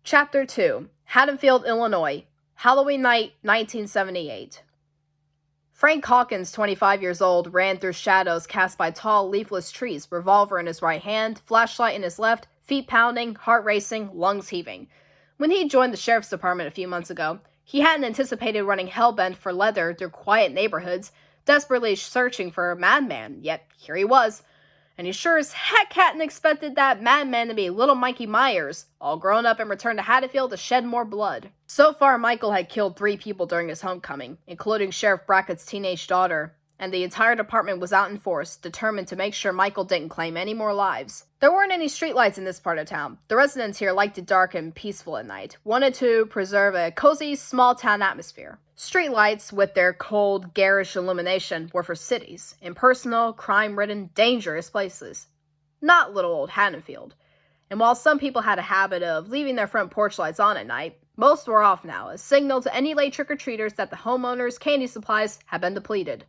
Chapter 2, Haddonfield, Illinois, Halloween night, 1978. Frank Hawkins, 25 years old, ran through shadows cast by tall, leafless trees, revolver in his right hand, flashlight in his left, feet pounding, heart racing, lungs heaving. When he joined the sheriff's department a few months ago, he hadn't anticipated running hellbent for leather through quiet neighborhoods, desperately searching for a madman, yet here he was. And he sure as heck hadn't expected that madman to be little Mikey Myers, all grown up and returned to Haddonfield to shed more blood. So far, Michael had killed 3 people during his homecoming, including Sheriff Brackett's teenage daughter, and the entire department was out in force, determined to make sure Michael didn't claim any more lives. There weren't any streetlights in this part of town. The residents here liked it dark and peaceful at night, wanted to preserve a cozy, small-town atmosphere. Streetlights, with their cold, garish illumination, were for cities, impersonal, crime-ridden, dangerous places. Not little old Haddonfield. And while some people had a habit of leaving their front porch lights on at night, most were off now, a signal to any late trick-or-treaters that the homeowners' candy supplies had been depleted.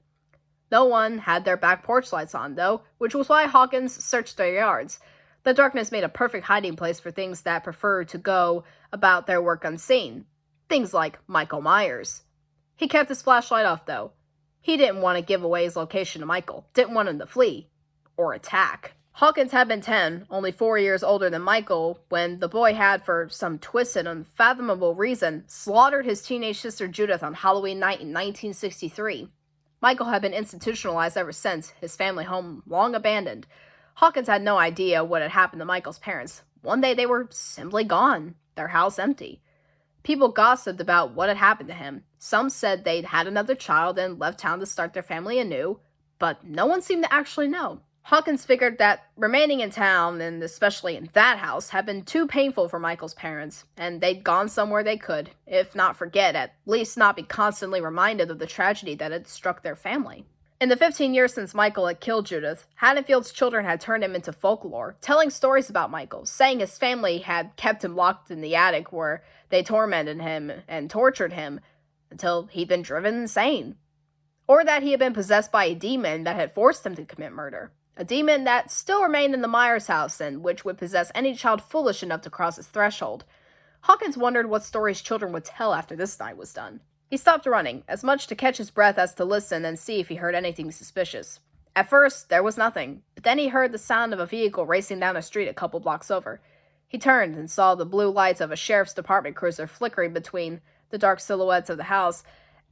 No one had their back porch lights on, though, which was why Hawkins searched their yards. The darkness made a perfect hiding place for things that preferred to go about their work unseen. Things like Michael Myers. He kept his flashlight off, though. He didn't want to give away his location to Michael, didn't want him to flee. Or attack. Hawkins had been 10, only 4 years older than Michael, when the boy had, for some twisted, unfathomable reason, slaughtered his teenage sister Judith on Halloween night in 1963. Michael had been institutionalized ever since, his family home long abandoned. Hawkins had no idea what had happened to Michael's parents. One day they were simply gone, their house empty. People gossiped about what had happened to him. Some said they'd had another child and left town to start their family anew, but no one seemed to actually know. Hawkins figured that remaining in town, and especially in that house, had been too painful for Michael's parents, and they'd gone somewhere they could, if not forget, at least not be constantly reminded of the tragedy that had struck their family. In the 15 years since Michael had killed Judith, Haddonfield's children had turned him into folklore, telling stories about Michael, saying his family had kept him locked in the attic where they tormented him and tortured him until he'd been driven insane. Or that he had been possessed by a demon that had forced him to commit murder. A demon that still remained in the Myers house and which would possess any child foolish enough to cross its threshold. Hawkins wondered what stories children would tell after this night was done. He stopped running, as much to catch his breath as to listen and see if he heard anything suspicious. At first, there was nothing, but then he heard the sound of a vehicle racing down a street a couple blocks over. He turned and saw the blue lights of a sheriff's department cruiser flickering between the dark silhouettes of the house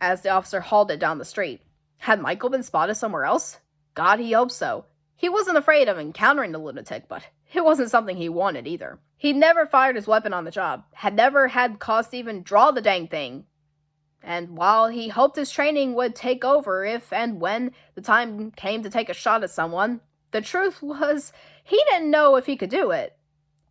as the officer halted down the street. Had Michael been spotted somewhere else? God, he hoped so. He wasn't afraid of encountering the lunatic, but it wasn't something he wanted either. He'd never fired his weapon on the job, had never had cause to even draw the dang thing. And while he hoped his training would take over if and when the time came to take a shot at someone, the truth was he didn't know if he could do it.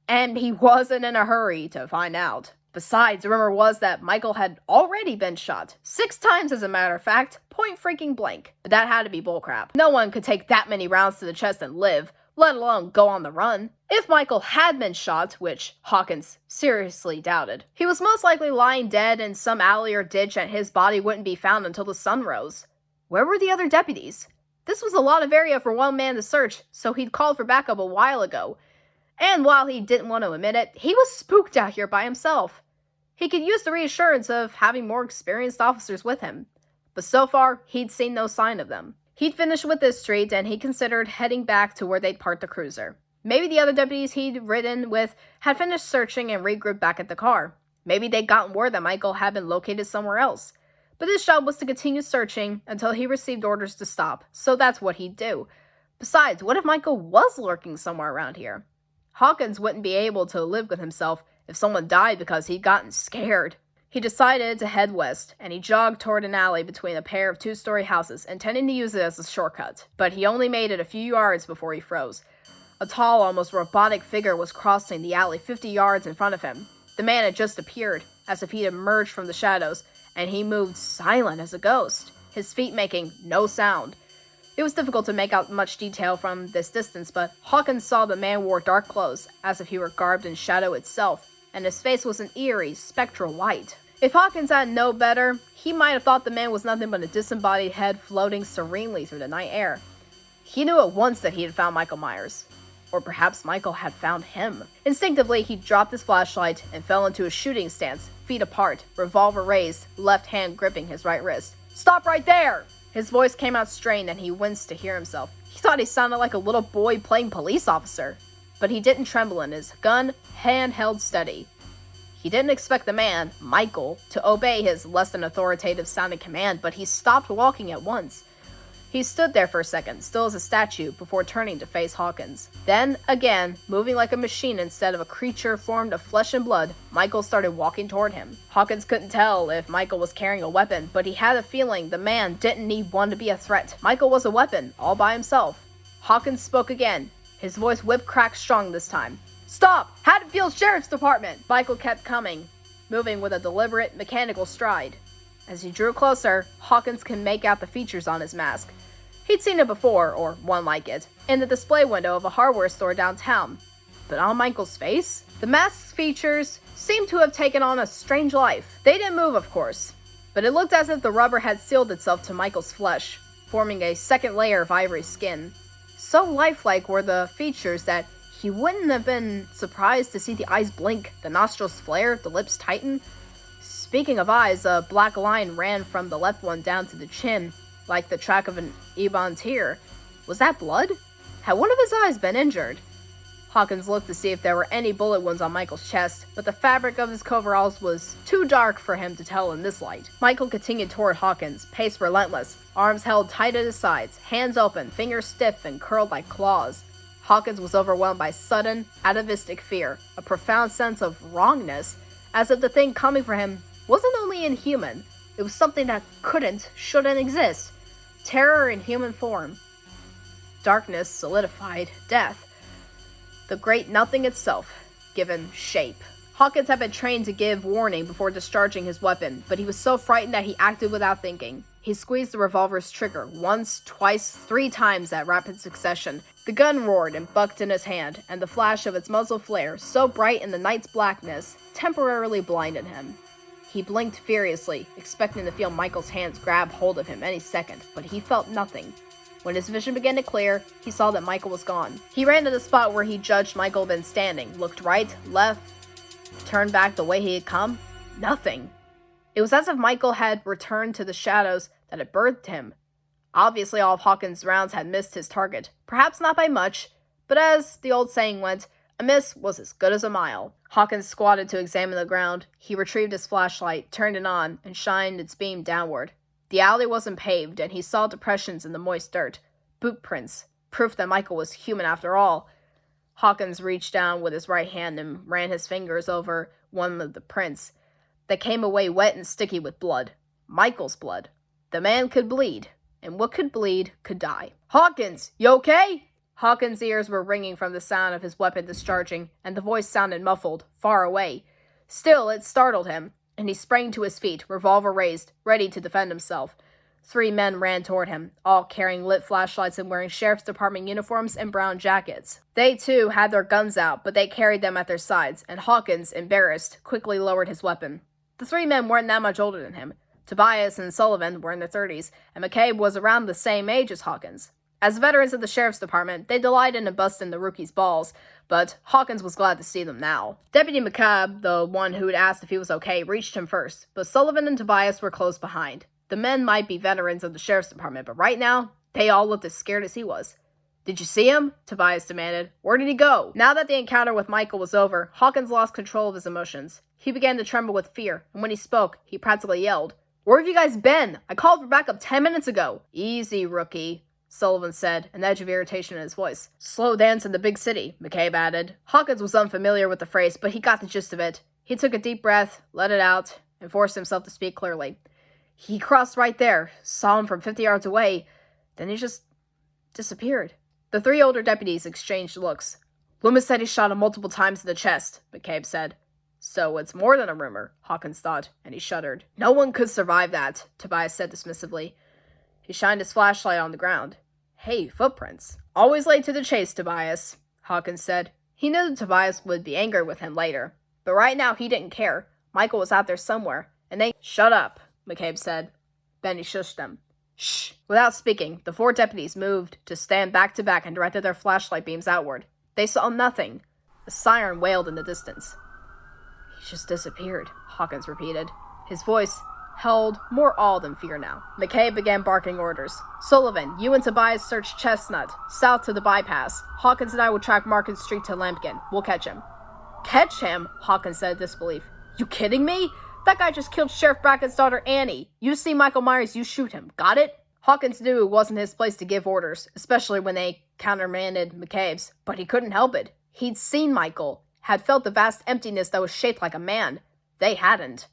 And he wasn't in a hurry to find out. Besides, the rumor was that Michael had already been shot, 6 times as a matter of fact, point freaking blank. But that had to be bullcrap. No one could take that many rounds to the chest and live, let alone go on the run. If Michael had been shot, which Hawkins seriously doubted, he was most likely lying dead in some alley or ditch and his body wouldn't be found until the sun rose. Where were the other deputies? This was a lot of area for one man to search, so he'd called for backup a while ago. And while he didn't want to admit it, he was spooked out here by himself. He could use the reassurance of having more experienced officers with him. But so far, he'd seen no sign of them. He'd finished with this street, and he considered heading back to where they'd parked the cruiser. Maybe the other deputies he'd ridden with had finished searching and regrouped back at the car. Maybe they'd gotten word that Michael had been located somewhere else. But his job was to continue searching until he received orders to stop, so that's what he'd do. Besides, what if Michael was lurking somewhere around here? Hawkins wouldn't be able to live with himself if someone died because he'd gotten scared. He decided to head west, and he jogged toward an alley between a pair of 2-story houses, intending to use it as a shortcut. But he only made it a few yards before he froze. A tall, almost robotic figure was crossing the alley 50 yards in front of him. The man had just appeared, as if he'd emerged from the shadows, and he moved silent as a ghost, his feet making no sound. It was difficult to make out much detail from this distance, but Hawkins saw the man wore dark clothes, as if he were garbed in shadow itself, and his face was an eerie, spectral white. If Hawkins had known better, he might have thought the man was nothing but a disembodied head floating serenely through the night air. He knew at once that he had found Michael Myers. Or perhaps Michael had found him. Instinctively, he dropped his flashlight and fell into a shooting stance, feet apart, revolver raised, left hand gripping his right wrist. "Stop right there!" His voice came out strained and he winced to hear himself. He thought he sounded like a little boy playing police officer. But he didn't tremble and his gun, hand held steady. He didn't expect the man, Michael, to obey his less than authoritative sounding command, but he stopped walking at once. He stood there for a second, still as a statue, before turning to face Hawkins. Then, again, moving like a machine instead of a creature formed of flesh and blood, Michael started walking toward him. Hawkins couldn't tell if Michael was carrying a weapon, but he had a feeling the man didn't need one to be a threat. Michael was a weapon, all by himself. Hawkins spoke again, his voice whip-cracked strong this time. "Stop! Haddonfield Sheriff's Department!" Michael kept coming, moving with a deliberate, mechanical stride. As he drew closer, Hawkins could make out the features on his mask. He'd seen it before, or one like it, in the display window of a hardware store downtown. But on Michael's face, the mask's features seemed to have taken on a strange life. They didn't move, of course, but it looked as if the rubber had sealed itself to Michael's flesh, forming a second layer of ivory skin. So lifelike were the features that he wouldn't have been surprised to see the eyes blink, the nostrils flare, the lips tighten. Speaking of eyes, a black line ran from the left one down to the chin, like the track of an ebon tear. Was that blood? Had one of his eyes been injured? Hawkins looked to see if there were any bullet wounds on Michael's chest, but the fabric of his coveralls was too dark for him to tell in this light. Michael continued toward Hawkins, pace relentless, arms held tight at his sides, hands open, fingers stiff and curled like claws. Hawkins was overwhelmed by sudden, atavistic fear, a profound sense of wrongness, as if the thing coming for him wasn't only inhuman, it was something that shouldn't exist. Terror in human form. Darkness solidified, death. The great nothing itself, given shape. Hawkins had been trained to give warning before discharging his weapon, but he was so frightened that he acted without thinking. He squeezed the revolver's trigger once, twice, 3 times at rapid succession. The gun roared and bucked in his hand, and the flash of its muzzle flare, so bright in the night's blackness, temporarily blinded him. He blinked furiously, expecting to feel Michael's hands grab hold of him any second, but he felt nothing. When his vision began to clear, he saw that Michael was gone. He ran to the spot where he judged Michael had been standing, looked right, left, turned back the way he had come. Nothing. It was as if Michael had returned to the shadows that had birthed him. Obviously, all of Hawkins' rounds had missed his target, perhaps not by much, but as the old saying went, a miss was as good as a mile. Hawkins squatted to examine the ground. He retrieved his flashlight, turned it on, and shined its beam downward. The alley wasn't paved, and he saw depressions in the moist dirt. Boot prints, proof that Michael was human after all. Hawkins reached down with his right hand and ran his fingers over one of the prints. They came away wet and sticky with blood. Michael's blood. The man could bleed, and what could bleed could die. "Hawkins, you okay?" Hawkins' ears were ringing from the sound of his weapon discharging, and the voice sounded muffled, far away. Still, it startled him, and he sprang to his feet, revolver raised, ready to defend himself. 3 men ran toward him, all carrying lit flashlights and wearing sheriff's department uniforms and brown jackets. They, too, had their guns out, but they carried them at their sides, and Hawkins, embarrassed, quickly lowered his weapon. The 3 men weren't that much older than him. Tobias and Sullivan were in their 30s, and McCabe was around the same age as Hawkins. As veterans of the sheriff's department, they delighted in busting the rookies' balls, but Hawkins was glad to see them now. Deputy McCabe, the one who had asked if he was okay, reached him first, but Sullivan and Tobias were close behind. The men might be veterans of the sheriff's department, but right now, they all looked as scared as he was. "Did you see him?" Tobias demanded. "Where did he go?" Now that the encounter with Michael was over, Hawkins lost control of his emotions. He began to tremble with fear, and when he spoke, he practically yelled, "Where have you guys been? I called for backup 10 minutes ago." "Easy, rookie," Sullivan said, an edge of irritation in his voice. "Slow dance in the big city," McCabe added. Hawkins was unfamiliar with the phrase, but he got the gist of it. He took a deep breath, let it out, and forced himself to speak clearly. "He crossed right there, saw him from 50 yards away, then he just disappeared." The 3 older deputies exchanged looks. "Loomis said he shot him multiple times in the chest," McCabe said. "So it's more than a rumor," Hawkins thought, and he shuddered. "No one could survive that," Tobias said dismissively. He shined his flashlight on the ground. "Hey, footprints." "Always late to the chase, Tobias," Hawkins said. He knew that Tobias would be angry with him later, but right now he didn't care. Michael was out there somewhere, and they— "Shut up," McCabe said. Then he shushed them. "Shh." Without speaking, the 4 deputies moved to stand back to back and directed their flashlight beams outward. They saw nothing. A siren wailed in the distance. He just disappeared, Hawkins repeated. His voice held more awe than fear now. McCabe began barking orders. Sullivan, you and Tobias search Chestnut, south to the bypass. Hawkins and I will track Market Street to Lampkin. We'll catch him. Catch him? Hawkins said in disbelief. You kidding me? That guy just killed Sheriff Brackett's daughter Annie. You see Michael Myers, you shoot him. Got it? Hawkins knew it wasn't his place to give orders, especially when they countermanded McCabe's, but he couldn't help it. He'd seen Michael, had felt the vast emptiness that was shaped like a man. They hadn't.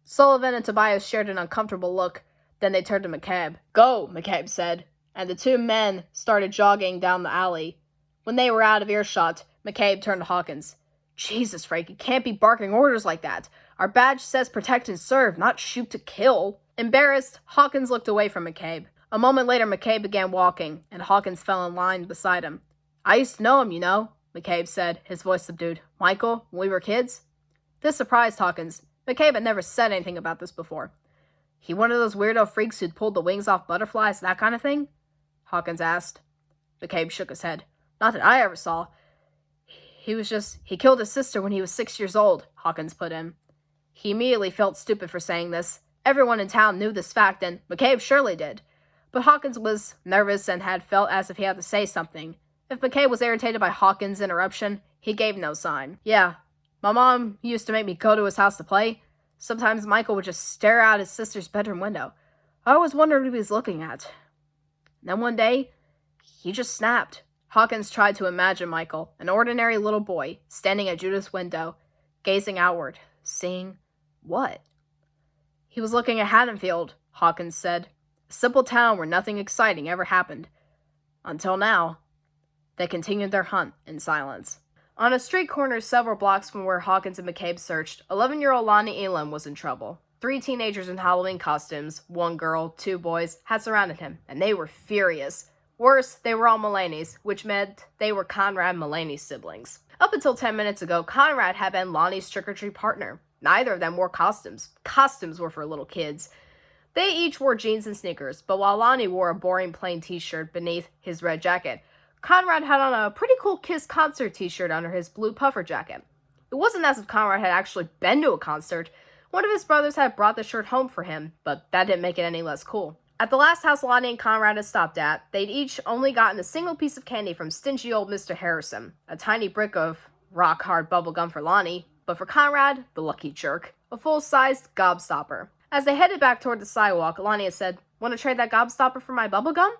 Sullivan and Tobias shared an uncomfortable look. Then they turned to McCabe. Go, McCabe said, and the two men started jogging down the alley. When they were out of earshot, McCabe turned to Hawkins. Jesus, Frank, you can't be barking orders like that. Our badge says protect and serve, not shoot to kill. Embarrassed, Hawkins looked away from McCabe. A moment later, McCabe began walking, and Hawkins fell in line beside him. I used to know him, you know, McCabe said, his voice subdued. Michael, when we were kids? This surprised Hawkins. McCabe had never said anything about this before. He one of those weirdo freaks who'd pulled the wings off butterflies, that kind of thing? Hawkins asked. McCabe shook his head. Not that I ever saw. He killed his sister when he was 6 years old, Hawkins put in. He immediately felt stupid for saying this. Everyone in town knew this fact, and McCabe surely did. But Hawkins was nervous and had felt as if he had to say something. If McCabe was irritated by Hawkins' interruption, he gave no sign. Yeah, my mom used to make me go to his house to play. Sometimes Michael would just stare out his sister's bedroom window. I always wondered what he was looking at. And then one day, he just snapped. Hawkins tried to imagine Michael, an ordinary little boy, standing at Judith's window, gazing outward, seeing what? He was looking at Haddonfield, Hawkins said. A simple town where nothing exciting ever happened. Until now. They continued their hunt in silence. On a street corner several blocks from where Hawkins and McCabe searched, 11-year-old Lonnie Elam was in trouble. 3 teenagers in Halloween costumes, 1 girl, 2 boys, had surrounded him, and they were furious. Worse, they were all Mulaney's, which meant they were Conrad Mulaney's siblings. Up until 10 minutes ago, Conrad had been Lonnie's trick-or-treat partner. Neither of them wore costumes. Costumes were for little kids. They each wore jeans and sneakers, but while Lonnie wore a boring plain t-shirt beneath his red jacket, Conrad had on a pretty cool Kiss concert t-shirt under his blue puffer jacket. It wasn't as if Conrad had actually been to a concert. One of his brothers had brought the shirt home for him, but that didn't make it any less cool. At the last house Lonnie and Conrad had stopped at, they'd each only gotten a single piece of candy from stingy old Mr. Harrison, a tiny brick of rock-hard bubblegum for Lonnie, but for Conrad, the lucky jerk, a full-sized gobstopper. As they headed back toward the sidewalk, Lonnie had said, "Want to trade that gobstopper for my bubblegum?"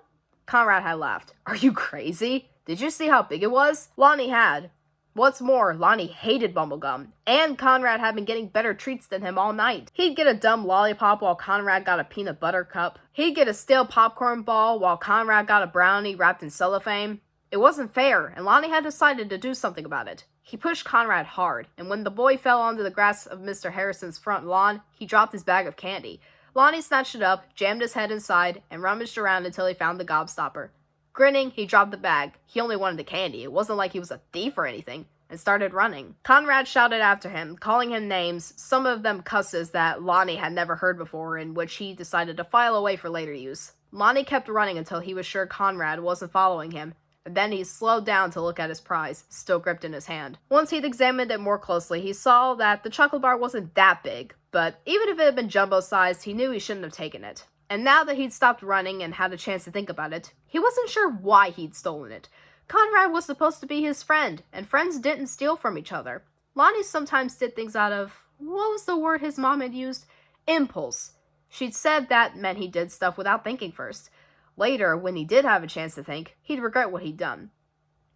Conrad had laughed. "Are you crazy? Did you see how big it was?" Lonnie had. What's more, Lonnie hated bubblegum, and Conrad had been getting better treats than him all night. He'd get a dumb lollipop while Conrad got a peanut butter cup. He'd get a stale popcorn ball while Conrad got a brownie wrapped in cellophane. It wasn't fair, and Lonnie had decided to do something about it. He pushed Conrad hard, and when the boy fell onto the grass of Mr. Harrison's front lawn, he dropped his bag of candy. Lonnie snatched it up, jammed his head inside, and rummaged around until he found the gobstopper. Grinning, he dropped the bag. He only wanted the candy. It wasn't like he was a thief or anything. And started running. Conrad shouted after him, calling him names, some of them cusses that Lonnie had never heard before, in which he decided to file away for later use. Lonnie kept running until he was sure Conrad wasn't following him, and then he slowed down to look at his prize, still gripped in his hand. Once he'd examined it more closely, he saw that the chocolate bar wasn't that big, but even if it had been jumbo-sized, he knew he shouldn't have taken it. And now that he'd stopped running and had a chance to think about it, he wasn't sure why he'd stolen it. Conrad was supposed to be his friend, and friends didn't steal from each other. Lonnie sometimes did things out of, what was the word his mom had used? Impulse. She'd said that meant he did stuff without thinking first. Later, when he did have a chance to think, he'd regret what he'd done.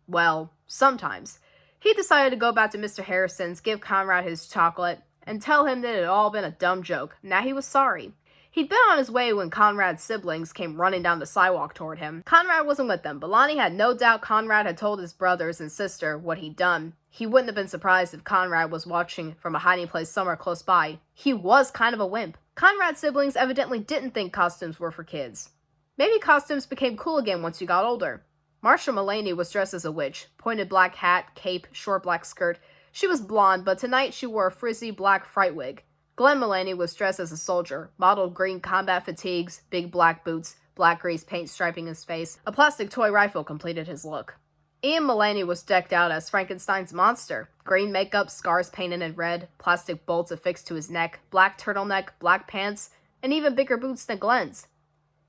Well, sometimes. He decided to go back to Mr. Harrison's, give Conrad his chocolate, and tell him that it had all been a dumb joke. Now he was sorry. He'd been on his way when Conrad's siblings came running down the sidewalk toward him. Conrad wasn't with them, but Lonnie had no doubt Conrad had told his brothers and sister what he'd done. He wouldn't have been surprised if Conrad was watching from a hiding place somewhere close by. He was kind of a wimp. Conrad's siblings evidently didn't think costumes were for kids. Maybe costumes became cool again once you got older. Marcia Mulaney was dressed as a witch, pointed black hat, cape, short black skirt. She was blonde, but tonight she wore a frizzy black fright wig. Glenn Mulaney was dressed as a soldier, mottled green combat fatigues, big black boots, black grease paint striping his face. A plastic toy rifle completed his look. Ian Mulaney was decked out as Frankenstein's monster. Green makeup, scars painted in red, plastic bolts affixed to his neck, black turtleneck, black pants, and even bigger boots than Glenn's.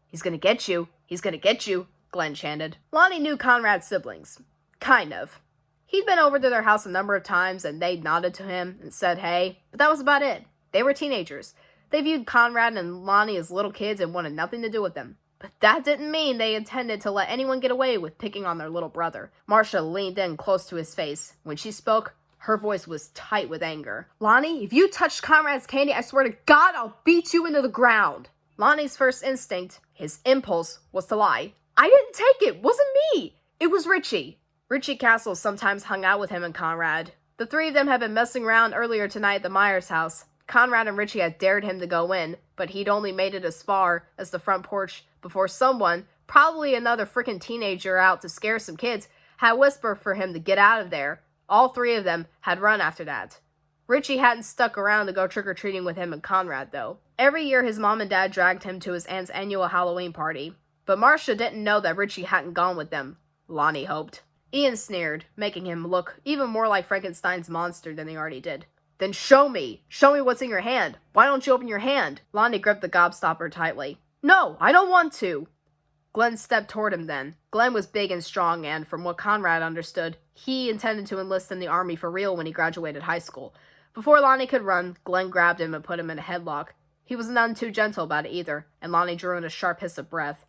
"He's gonna get you. He's gonna get you," Glenn chanted. Lonnie knew Conrad's siblings. Kind of. He'd been over to their house a number of times, and they'd nodded to him and said hey, but that was about it. They were teenagers. They viewed Conrad and Lonnie as little kids and wanted nothing to do with them. But that didn't mean they intended to let anyone get away with picking on their little brother. Marcia leaned in close to his face. When she spoke, her voice was tight with anger. "Lonnie, if you touched Conrad's candy, I swear to God I'll beat you into the ground." Lonnie's first instinct, his impulse, was to lie. "I didn't take it. Wasn't me. It was Richie." Richie Castle sometimes hung out with him and Conrad. The three of them had been messing around earlier tonight at the Myers house. Conrad and Richie had dared him to go in, but he'd only made it as far as the front porch before someone, probably another frickin' teenager out to scare some kids, had whispered for him to get out of there. All three of them had run after that. Richie hadn't stuck around to go trick-or-treating with him and Conrad, though. Every year his mom and dad dragged him to his aunt's annual Halloween party. But Marcia didn't know that Richie hadn't gone with them. Lonnie hoped. Ian sneered, making him look even more like Frankenstein's monster than he already did. "Then show me! Show me what's in your hand! Why don't you open your hand?" Lonnie gripped the gobstopper tightly. "No, I don't want to!" Glenn stepped toward him then. Glenn was big and strong and, from what Conrad understood, he intended to enlist in the army for real when he graduated high school. Before Lonnie could run, Glenn grabbed him and put him in a headlock. He was none too gentle about it either, and Lonnie drew in a sharp hiss of breath.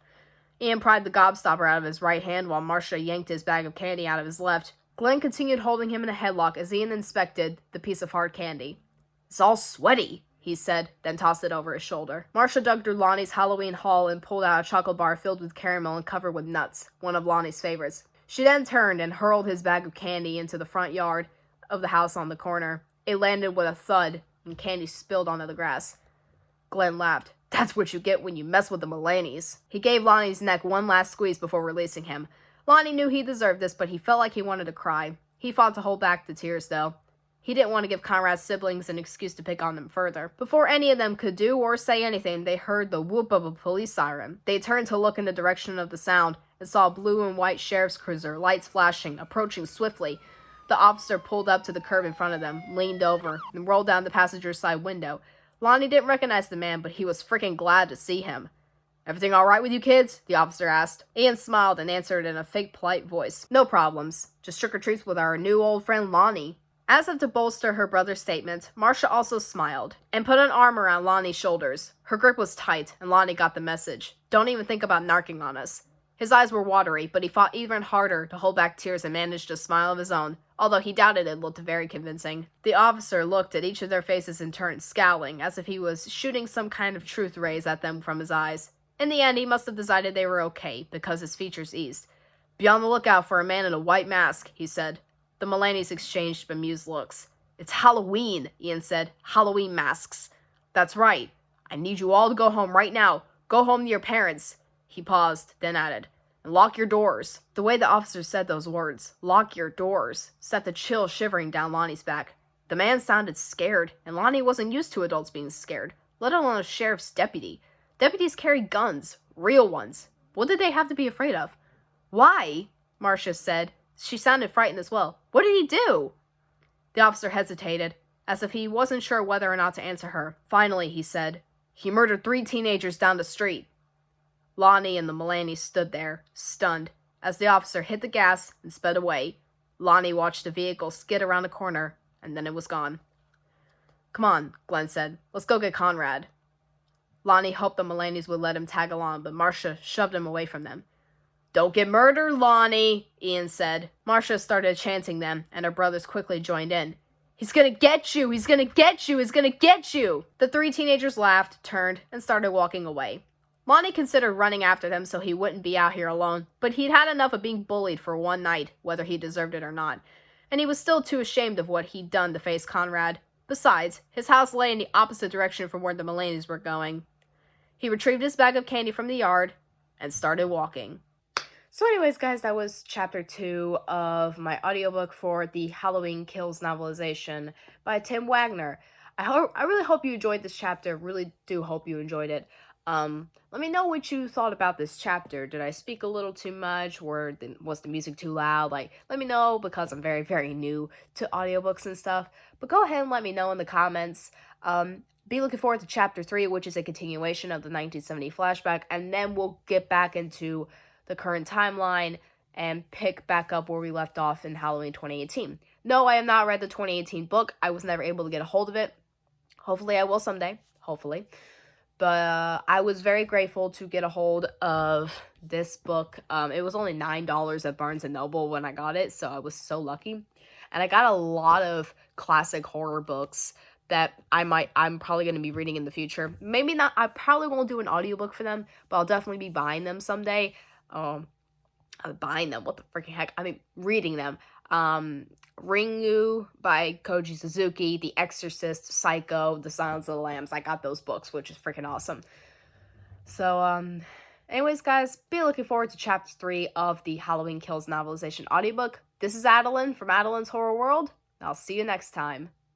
Ian pried the gobstopper out of his right hand while Marcia yanked his bag of candy out of his left. Glenn continued holding him in a headlock as Ian inspected the piece of hard candy. "It's all sweaty," he said, then tossed it over his shoulder. Marcia dug through Lonnie's Halloween haul and pulled out a chocolate bar filled with caramel and covered with nuts, one of Lonnie's favorites. She then turned and hurled his bag of candy into the front yard of the house on the corner. It landed with a thud, and candy spilled onto the grass. Glenn laughed. "That's what you get when you mess with the Mulaneys." He gave Lonnie's neck one last squeeze before releasing him. Lonnie knew he deserved this, but he felt like he wanted to cry. He fought to hold back the tears, though. He didn't want to give Conrad's siblings an excuse to pick on them further. Before any of them could do or say anything, they heard the whoop of a police siren. They turned to look in the direction of the sound and saw a blue and white sheriff's cruiser, lights flashing, approaching swiftly. The officer pulled up to the curb in front of them, leaned over, and rolled down the passenger's side window. Lonnie didn't recognize the man, but he was freaking glad to see him. "Everything all right with you kids?" the officer asked. Ian smiled and answered in a fake polite voice. "No problems. Just trick-or-treats with our new old friend Lonnie." As if to bolster her brother's statement, Marcia also smiled and put an arm around Lonnie's shoulders. Her grip was tight, and Lonnie got the message. Don't even think about narking on us. His eyes were watery, but he fought even harder to hold back tears and managed a smile of his own, although he doubted it looked very convincing. The officer looked at each of their faces in turn, scowling, as if he was shooting some kind of truth rays at them from his eyes. In the end, he must have decided they were okay, because his features eased. "Be on the lookout for a man in a white mask," he said. The Mulaneys exchanged bemused looks. "It's Halloween," Ian said. "Halloween masks." "That's right. I need you all to go home right now. Go home to your parents." He paused, then added, "And lock your doors." The way the officer said those words, "lock your doors," set the chill shivering down Lonnie's back. The man sounded scared, and Lonnie wasn't used to adults being scared, let alone a sheriff's deputy. Deputies carry guns, real ones. What did they have to be afraid of? "Why?" Marcia said. She sounded frightened as well. "What did he do?" The officer hesitated, as if he wasn't sure whether or not to answer her. Finally, he said, "He murdered 3 teenagers down the street." Lonnie and the Mulaneys stood there, stunned, as the officer hit the gas and sped away. Lonnie watched the vehicle skid around a corner, and then it was gone. "Come on," Glenn said. "Let's go get Conrad." Lonnie hoped the Mulaneys would let him tag along, but Marcia shoved him away from them. "Don't get murdered, Lonnie," Ian said. Marcia started chanting them, and her brothers quickly joined in. "He's gonna get you! He's gonna get you! He's gonna get you!" The 3 teenagers laughed, turned, and started walking away. Lonnie considered running after them so he wouldn't be out here alone, but he'd had enough of being bullied for one night, whether he deserved it or not, and he was still too ashamed of what he'd done to face Conrad. Besides, his house lay in the opposite direction from where the Mulaneys were going. He retrieved his bag of candy from the yard and started walking. So anyways, guys, that was chapter 2 of my audiobook for the Halloween Kills novelization by Tim Wagner. I really hope you enjoyed this chapter. Really do hope you enjoyed it. Let me know what you thought about this chapter. Did I speak a little too much, or was the music too loud? Like, let me know, because I'm very, very new to audiobooks and stuff. But go ahead and let me know in the comments. Be looking forward to chapter 3, which is a continuation of the 1970 flashback, and then we'll get back into the current timeline and pick back up where we left off in Halloween 2018. No, I have not read the 2018 book. I was never able to get a hold of it. Hopefully I will someday. Hopefully. But I was very grateful to get a hold of this book. It was only $9 at Barnes & Noble when I got it, so I was so lucky. And I got a lot of classic horror books that I'm probably going to be reading in the future. Maybe not, I probably won't do an audiobook for them, but I'll definitely be buying them someday. Buying them, what the freaking heck? I mean, reading them. Ringu by Koji Suzuki, The Exorcist, Psycho, The Silence of the Lambs. I got those books, which is freaking awesome. So, anyways, guys, be looking forward to chapter 3 of the Halloween Kills novelization audiobook. This is Adeline from Adeline's Horror World. I'll see you next time.